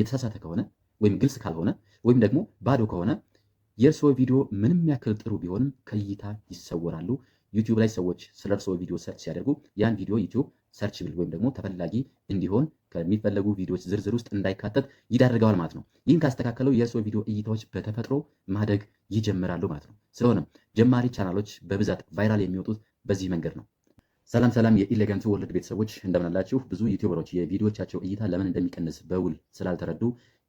የተሳሳተ ከሆነ ወይም ግልጽ ካልሆነ ወይም ደግሞ ባዶ ከሆነ የእርስዎ ቪዲዮ ምንም ያክል ጥሩ ቢሆንም ከእይታ ይሰወራሉ። ዩቲዩብ ላይ ሰዎች ስለ እርስዎ ቪዲዮ ሰርች ሲያደርጉ ያን ቪዲዮ ዩቲዩብ ሰርችብል ወይም ደግሞ ተፈላጊ እንዲሆን ከሚፈለጉ ቪዲዮዎች ዝርዝር ውስጥ እንዳይካተት ይዳርገዋል ማለት ነው። ይህን ካስተካከለው የእርስዎ ቪዲዮ እይታዎች በተፈጥሮ ማደግ ይጀምራሉ ማለት ነው። ስለሆነም ጀማሪ ቻናሎች በብዛት ቫይራል የሚወጡት በዚህ መንገድ ነው። ሰላም ሰላም የኢሌጋንት ወርልድ ቤተሰቦች እንደምናላችሁ። ብዙ ዩቲዩበሮች የቪዲዮቻቸው እይታ ለምን እንደሚቀንስ በውል ስላልተረዱ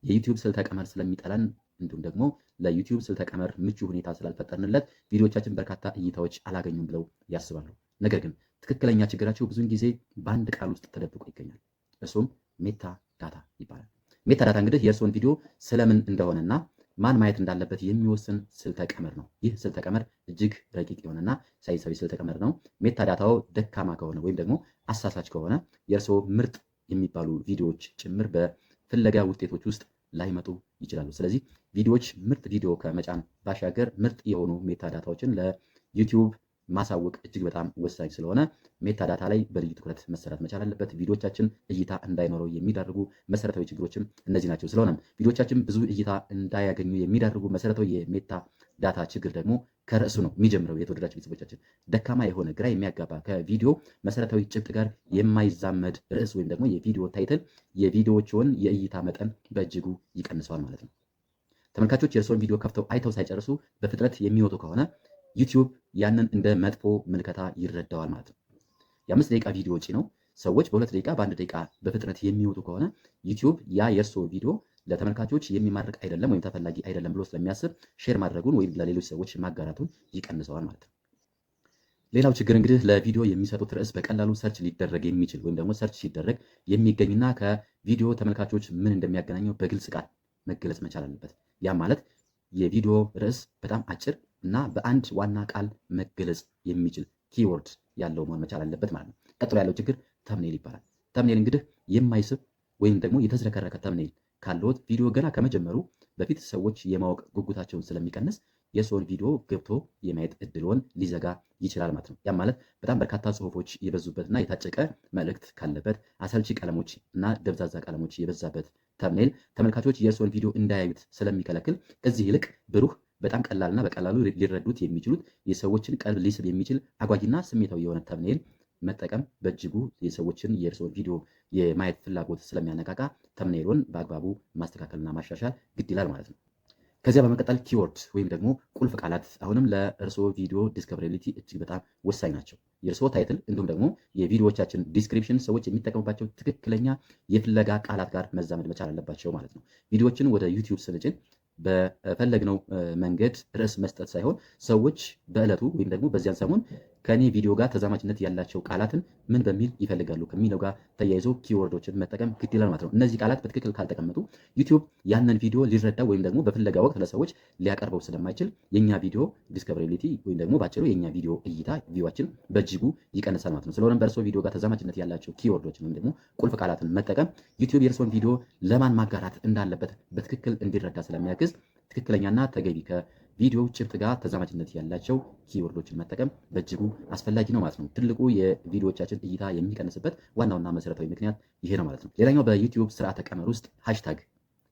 የዩቲዩብ ስልተ ቀመር ስለሚጠላን እንዲሁም ደግሞ ለዩቲዩብ ስልተ ቀመር ምቹ ሁኔታ ስላልፈጠርንለት ቪዲዮቻችን በርካታ እይታዎች አላገኙም ብለው ያስባሉ። ነገር ግን ትክክለኛ ችግራቸው ብዙውን ጊዜ በአንድ ቃል ውስጥ ተደብቆ ይገኛል። እሱም ሜታ ዳታ ይባላል። ሜታ ዳታ እንግዲህ የእርስዎን ቪዲዮ ስለምን እንደሆነና ማን ማየት እንዳለበት የሚወስን ስልተ ቀመር ነው። ይህ ስልተ ቀመር እጅግ ረቂቅ የሆነና ሳይንሳዊ ስልተ ቀመር ነው። ሜታ ዳታው ደካማ ከሆነ ወይም ደግሞ አሳሳች ከሆነ የእርስዎ ምርጥ የሚባሉ ቪዲዮዎች ጭምር በፍለጋ ውጤቶች ውስጥ ላይመጡ ይችላሉ። ስለዚህ ቪዲዮዎች ምርጥ ቪዲዮ ከመጫን ባሻገር ምርጥ የሆኑ ሜታ ዳታዎችን ለዩቲዩብ ማሳወቅ እጅግ በጣም ወሳኝ ስለሆነ ሜታ ዳታ ላይ በልዩ ትኩረት መሰራት መቻል አለበት። ቪዲዮቻችን እይታ እንዳይኖረው የሚዳርጉ መሰረታዊ ችግሮችም እነዚህ ናቸው። ስለሆነም ቪዲዮቻችን ብዙ እይታ እንዳያገኙ የሚዳርጉ መሰረታዊ የሜታ ዳታ ችግር ደግሞ ከርዕሱ ነው የሚጀምረው። የተወደዳችሁ ቤተሰቦቻችን ደካማ የሆነ ግራ የሚያጋባ ከቪዲዮ መሰረታዊ ጭብጥ ጋር የማይዛመድ ርዕስ ወይም ደግሞ የቪዲዮ ታይትል የቪዲዮዎችን የእይታ መጠን በእጅጉ ይቀንሰዋል ማለት ነው። ተመልካቾች የእርስዎን ቪዲዮ ከፍተው አይተው ሳይጨርሱ በፍጥነት የሚወጡ ከሆነ ዩቲዩብ ያንን እንደ መጥፎ ምልከታ ይረዳዋል ማለት ነው። የ5 ደቂቃ ቪዲዮ ወጪ ነው። ሰዎች በ2 ደቂቃ በ1 ደቂቃ በፍጥነት የሚወጡ ከሆነ ዩቲዩብ ያ የእርስዎ ቪዲዮ ለተመልካቾች የሚማርክ አይደለም ወይም ተፈላጊ አይደለም ብሎ ስለሚያስብ ሼር ማድረጉን ወይም ለሌሎች ሰዎች ማጋራቱን ይቀንሰዋል ማለት ነው። ሌላው ችግር እንግዲህ ለቪዲዮ የሚሰጡት ርዕስ በቀላሉ ሰርች ሊደረግ የሚችል ወይም ደግሞ ሰርች ሲደረግ የሚገኝና ከቪዲዮ ተመልካቾች ምን እንደሚያገናኘው በግልጽ ቃል መገለጽ መቻል አለበት። ያም ማለት የቪዲዮ ርዕስ በጣም አጭር እና በአንድ ዋና ቃል መገለጽ የሚችል ኪወርድ ያለው መሆን መቻል አለበት ማለት ነው። ቀጥሎ ያለው ችግር ተምኔል ይባላል። ተምኔል እንግዲህ የማይስብ ወይም ደግሞ የተዝረከረከ ተምኔል ካለዎት ቪዲዮ ገና ከመጀመሩ በፊት ሰዎች የማወቅ ጉጉታቸውን ስለሚቀንስ የሰውን ቪዲዮ ገብቶ የማየት እድልዎን ሊዘጋ ይችላል ማለት ነው። ያም ማለት በጣም በርካታ ጽሁፎች የበዙበትና የታጨቀ መልእክት ካለበት አሰልቺ ቀለሞች እና ደብዛዛ ቀለሞች የበዛበት ተምኔል ተመልካቾች የእርስዎን ቪዲዮ እንዳያዩት ስለሚከለክል ከዚህ ይልቅ ብሩህ በጣም ቀላልና በቀላሉ ሊረዱት የሚችሉት የሰዎችን ቀልብ ሊስብ የሚችል አጓጊና ስሜታዊ የሆነ ተምኔል መጠቀም በእጅጉ የሰዎችን የእርስዎን ቪዲዮ የማየት ፍላጎት ስለሚያነቃቃ ተምኔሉን በአግባቡ ማስተካከልና ማሻሻል ግድ ይላል ማለት ነው። ከዚያ በመቀጠል ኪወርድ ወይም ደግሞ ቁልፍ ቃላት አሁንም ለእርስዎ ቪዲዮ ዲስከቨሪቢሊቲ እጅግ በጣም ወሳኝ ናቸው። የእርስዎ ታይትል እንዲሁም ደግሞ የቪዲዮዎቻችን ዲስክሪፕሽን ሰዎች የሚጠቀሙባቸው ትክክለኛ የፍለጋ ቃላት ጋር መዛመድ መቻል አለባቸው ማለት ነው። ቪዲዮዎችን ወደ ዩቲዩብ ስንጭን በፈለግነው መንገድ ርዕስ መስጠት ሳይሆን ሰዎች በዕለቱ ወይም ደግሞ በዚያን ሰሞን ከኔ ቪዲዮ ጋር ተዛማጅነት ያላቸው ቃላትን ምን በሚል ይፈልጋሉ ከሚለው ጋር ተያይዞ ኪወርዶችን መጠቀም ግድ ይላል ማለት ነው። እነዚህ ቃላት በትክክል ካልተቀመጡ ዩቲዩብ ያንን ቪዲዮ ሊረዳ ወይም ደግሞ በፍለጋ ወቅት ለሰዎች ሊያቀርበው ስለማይችል የኛ ቪዲዮ ዲስከቨሪቢሊቲ ወይም ደግሞ ባጭሩ የኛ ቪዲዮ እይታ ቪዋችን በእጅጉ ይቀንሳል ማለት ነው። ስለሆነም በእርስዎ ቪዲዮ ጋር ተዛማጅነት ያላቸው ኪወርዶችን ወይም ደግሞ ቁልፍ ቃላትን መጠቀም ዩቲዩብ የእርስዎን ቪዲዮ ለማን ማጋራት እንዳለበት በትክክል እንዲረዳ ስለሚያግዝ ትክክለኛና ተገቢ ከቪዲዮ ጭብጥ ጋር ተዛማጅነት ያላቸው ኪወርዶችን መጠቀም በእጅጉ አስፈላጊ ነው ማለት ነው። ትልቁ የቪዲዮዎቻችን እይታ የሚቀንስበት ዋናውና መሰረታዊ ምክንያት ይሄ ነው ማለት ነው። ሌላኛው በዩቲዩብ ስርዓተ ቀመር ውስጥ ሃሽታግ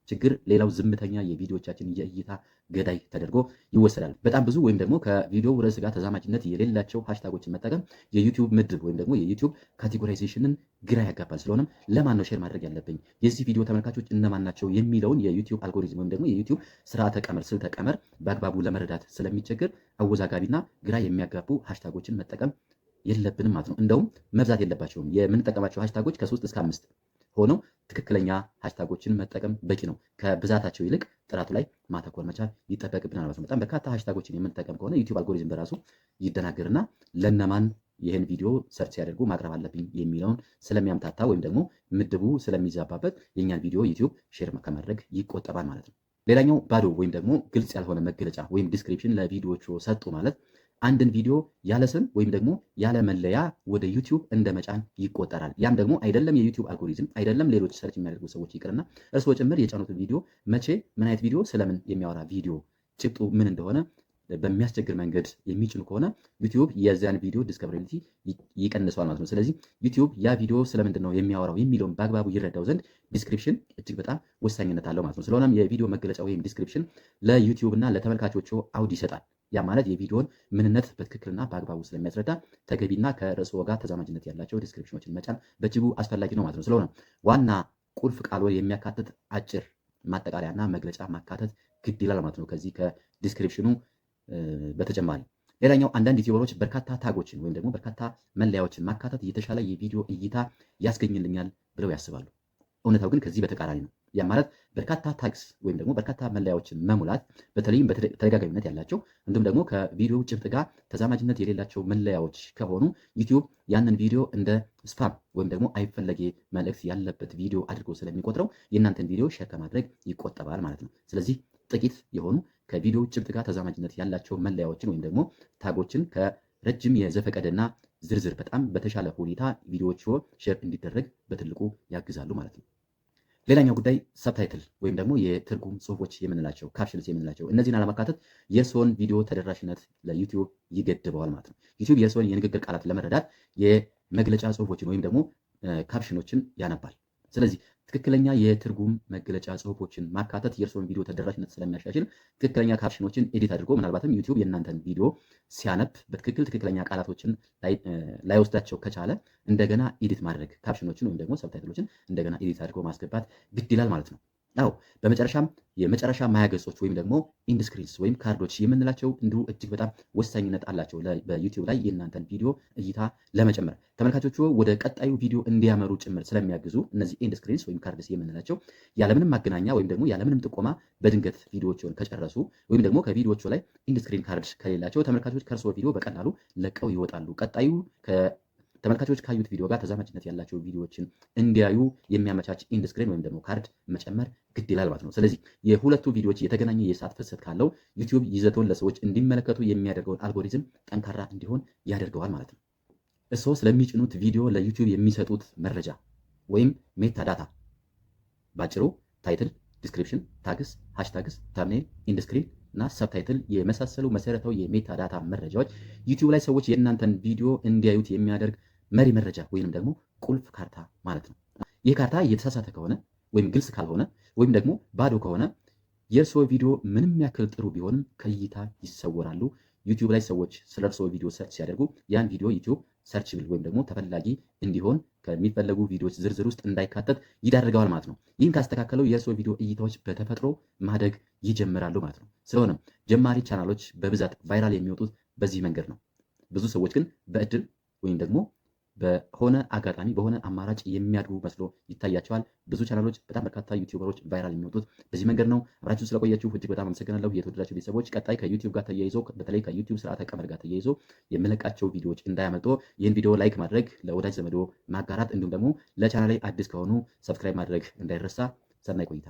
ችግር ሌላው ዝምተኛ የቪዲዮዎቻችን የእይታ ገዳይ ተደርጎ ይወሰዳል። በጣም ብዙ ወይም ደግሞ ከቪዲዮ ርዕስ ጋር ተዛማጅነት የሌላቸው ሃሽታጎችን መጠቀም የዩቲዩብ ምድብ ወይም ደግሞ የዩቲዩብ ካቴጎራይዜሽንን ግራ ያጋባል። ስለሆነም ለማን ነው ሼር ማድረግ ያለብኝ፣ የዚህ ቪዲዮ ተመልካቾች እነማን ናቸው የሚለውን የዩቲዩብ አልጎሪዝም ወይም ደግሞ የዩቲዩብ ስርዓተ ቀመር ስልተ ቀመር በአግባቡ ለመረዳት ስለሚቸግር አወዛጋቢና ግራ የሚያጋቡ ሃሽታጎችን መጠቀም የለብንም ማለት ነው። እንደውም መብዛት የለባቸውም። የምንጠቀማቸው ሃሽታጎች ከ3 እስከ 5 ሆነው ትክክለኛ ሃሽታጎችን መጠቀም በቂ ነው። ከብዛታቸው ይልቅ ጥራቱ ላይ ማተኮር መቻል ይጠበቅብናል ማለት ነው። በጣም በርካታ ሃሽታጎችን የምንጠቀም ከሆነ ዩቲዩብ አልጎሪዝም በራሱ ይደናገርና ለነማን ይህን ቪዲዮ ሰርች ሲያደርጉ ማቅረብ አለብኝ የሚለውን ስለሚያምታታ ወይም ደግሞ ምድቡ ስለሚዛባበት የእኛን ቪዲዮ ዩቲዩብ ሼር ከማድረግ ይቆጠባል ማለት ነው። ሌላኛው ባዶ ወይም ደግሞ ግልጽ ያልሆነ መገለጫ ወይም ዲስክሪፕሽን ለቪዲዮዎቹ ሰጡ ማለት አንድን ቪዲዮ ያለ ስም ወይም ደግሞ ያለ መለያ ወደ ዩቲዩብ እንደ መጫን ይቆጠራል። ያም ደግሞ አይደለም የዩቲዩብ አልጎሪዝም አይደለም ሌሎች ሰርች የሚያደርጉ ሰዎች ይቅርና እርስዎ ጭምር የጫኑትን ቪዲዮ መቼ ምን አይነት ቪዲዮ ስለምን የሚያወራ ቪዲዮ ጭብጡ ምን እንደሆነ በሚያስቸግር መንገድ የሚጭኑ ከሆነ ዩቲዩብ የዚያን ቪዲዮ ዲስከቨሪቢሊቲ ይቀንሰዋል ማለት ነው። ስለዚህ ዩቲዩብ ያ ቪዲዮ ስለምንድን ነው የሚያወራው የሚለውን በአግባቡ ይረዳው ዘንድ ዲስክሪፕሽን እጅግ በጣም ወሳኝነት አለው ማለት ነው። ስለሆነም የቪዲዮ መገለጫ ወይም ዲስክሪፕሽን ለዩቲዩብ እና ለተመልካቾቹ አውድ ይሰጣል። ያ ማለት የቪዲዮን ምንነት በትክክልና በአግባቡ ስለሚያስረዳ ተገቢና ከርዕስዎ ጋር ተዛማጅነት ያላቸው ዲስክሪፕሽኖችን መጫን በእጅጉ አስፈላጊ ነው ማለት ነው። ስለሆነ ዋና ቁልፍ ቃል የሚያካትት አጭር ማጠቃለያና መግለጫ ማካተት ግድ ይላል ማለት ነው። ከዚህ ከዲስክሪፕሽኑ በተጨማሪ ሌላኛው አንዳንድ ዩቲዩበሮች በርካታ ታጎችን ወይም ደግሞ በርካታ መለያዎችን ማካተት የተሻለ የቪዲዮ እይታ ያስገኝልኛል ብለው ያስባሉ። እውነታው ግን ከዚህ በተቃራኒ ነው። ያ ማለት በርካታ ታግስ ወይም ደግሞ በርካታ መለያዎችን መሙላት በተለይም በተደጋጋሚነት ያላቸው እንዲሁም ደግሞ ከቪዲዮ ጭብጥ ጋር ተዛማጅነት የሌላቸው መለያዎች ከሆኑ ዩቲዩብ ያንን ቪዲዮ እንደ ስፓም ወይም ደግሞ አይፈለጌ መልእክት ያለበት ቪዲዮ አድርጎ ስለሚቆጥረው የእናንተን ቪዲዮ ሼር ከማድረግ ይቆጠባል ማለት ነው። ስለዚህ ጥቂት የሆኑ ከቪዲዮ ጭብጥ ጋር ተዛማጅነት ያላቸው መለያዎችን ወይም ደግሞ ታጎችን ከረጅም የዘፈቀደና ዝርዝር በጣም በተሻለ ሁኔታ ቪዲዮዎቹ ሼር እንዲደረግ በትልቁ ያግዛሉ ማለት ነው። ሌላኛው ጉዳይ ሰብታይትል ወይም ደግሞ የትርጉም ጽሁፎች የምንላቸው ካፕሽንስ የምንላቸው እነዚህን አለማካተት የእርስዎን ቪዲዮ ተደራሽነት ለዩቲዩብ ይገድበዋል ማለት ነው። ዩቲዩብ የእርስዎን የንግግር ቃላት ለመረዳት የመግለጫ ጽሁፎችን ወይም ደግሞ ካፕሽኖችን ያነባል። ስለዚህ ትክክለኛ የትርጉም መገለጫ ጽሁፎችን ማካተት የእርስዎን ቪዲዮ ተደራሽነት ስለሚያሻሽል ትክክለኛ ካፕሽኖችን ኤዲት አድርጎ ምናልባትም ዩቲዩብ የእናንተን ቪዲዮ ሲያነብ ትክክለኛ ቃላቶችን ላይወስዳቸው ከቻለ እንደገና ኤዲት ማድረግ ካፕሽኖችን ወይም ደግሞ ሰብታይትሎችን እንደገና ኤዲት አድርጎ ማስገባት ግድ ይላል ማለት ነው። አዎ በመጨረሻም የመጨረሻ ማያ ገጾች ወይም ደግሞ ኢንድ ስክሪንስ ወይም ካርዶች የምንላቸው እንዲሁ እጅግ በጣም ወሳኝነት አላቸው በዩቲዩብ ላይ የእናንተን ቪዲዮ እይታ ለመጨመር ተመልካቾቹ ወደ ቀጣዩ ቪዲዮ እንዲያመሩ ጭምር ስለሚያግዙ እነዚህ ኢንድ ስክሪንስ ወይም ካርድስ የምንላቸው ያለምንም ማገናኛ ወይም ደግሞ ያለምንም ጥቆማ በድንገት ቪዲዮዎችን ከጨረሱ ወይም ደግሞ ከቪዲዮዎቹ ላይ ኢንድ ስክሪን ካርድ ከሌላቸው ተመልካቾች ከእርስዎ ቪዲዮ በቀላሉ ለቀው ይወጣሉ። ቀጣዩ ተመልካቾች ካዩት ቪዲዮ ጋር ተዛማጅነት ያላቸው ቪዲዮዎችን እንዲያዩ የሚያመቻች ኢንድ ስክሪን ወይም ደግሞ ካርድ መጨመር ግድ ይላል ማለት ነው። ስለዚህ የሁለቱ ቪዲዮዎች የተገናኘ የሰዓት ፍሰት ካለው ዩቲዩብ ይዘቱን ለሰዎች እንዲመለከቱ የሚያደርገውን አልጎሪዝም ጠንካራ እንዲሆን ያደርገዋል ማለት ነው። እርስዎ ስለሚጭኑት ቪዲዮ ለዩቲዩብ የሚሰጡት መረጃ ወይም ሜታ ዳታ ባጭሩ ታይትል፣ ዲስክሪፕሽን፣ ታግስ፣ ሃሽታግስ፣ ታምኔል፣ ኢንድ ስክሪን እና ሰብታይትል የመሳሰሉ መሰረታዊ የሜታ ዳታ መረጃዎች ዩቲዩብ ላይ ሰዎች የእናንተን ቪዲዮ እንዲያዩት የሚያደርግ መሪ መረጃ ወይም ደግሞ ቁልፍ ካርታ ማለት ነው። ይህ ካርታ እየተሳሳተ ከሆነ ወይም ግልጽ ካልሆነ ወይም ደግሞ ባዶ ከሆነ የእርስዎ ቪዲዮ ምንም ያክል ጥሩ ቢሆንም ከእይታ ይሰወራሉ። ዩቲዩብ ላይ ሰዎች ስለ እርስዎ ቪዲዮ ሰርች ሲያደርጉ ያን ቪዲዮ ዩቲዩብ ሰርችብል ወይም ደግሞ ተፈላጊ እንዲሆን ከሚፈለጉ ቪዲዮዎች ዝርዝር ውስጥ እንዳይካተት ይዳርገዋል ማለት ነው። ይህን ካስተካከለው የእርስዎ ቪዲዮ እይታዎች በተፈጥሮ ማደግ ይጀምራሉ ማለት ነው። ስለሆነም ጀማሪ ቻናሎች በብዛት ቫይራል የሚወጡት በዚህ መንገድ ነው። ብዙ ሰዎች ግን በእድል ወይም ደግሞ በሆነ አጋጣሚ በሆነ አማራጭ የሚያድጉ መስሎ ይታያቸዋል። ብዙ ቻናሎች በጣም በርካታ ዩቲዩበሮች ቫይራል የሚወጡት በዚህ መንገድ ነው። አብራችሁ ስለቆያችሁ እጅግ በጣም አመሰግናለሁ። የተወደዳችሁ ቤተሰቦች ቀጣይ ከዩቲዩብ ጋር ተያይዞ በተለይ ከዩቲዩብ ስርዓተ ቀመር ጋር ተያይዞ የምለቃቸው ቪዲዮዎች እንዳያመልጦ ይህን ቪዲዮ ላይክ ማድረግ፣ ለወዳጅ ዘመዶ ማጋራት እንዲሁም ደግሞ ለቻናሌ አዲስ ከሆኑ ሰብስክራይብ ማድረግ እንዳይረሳ። ሰናይ ቆይታ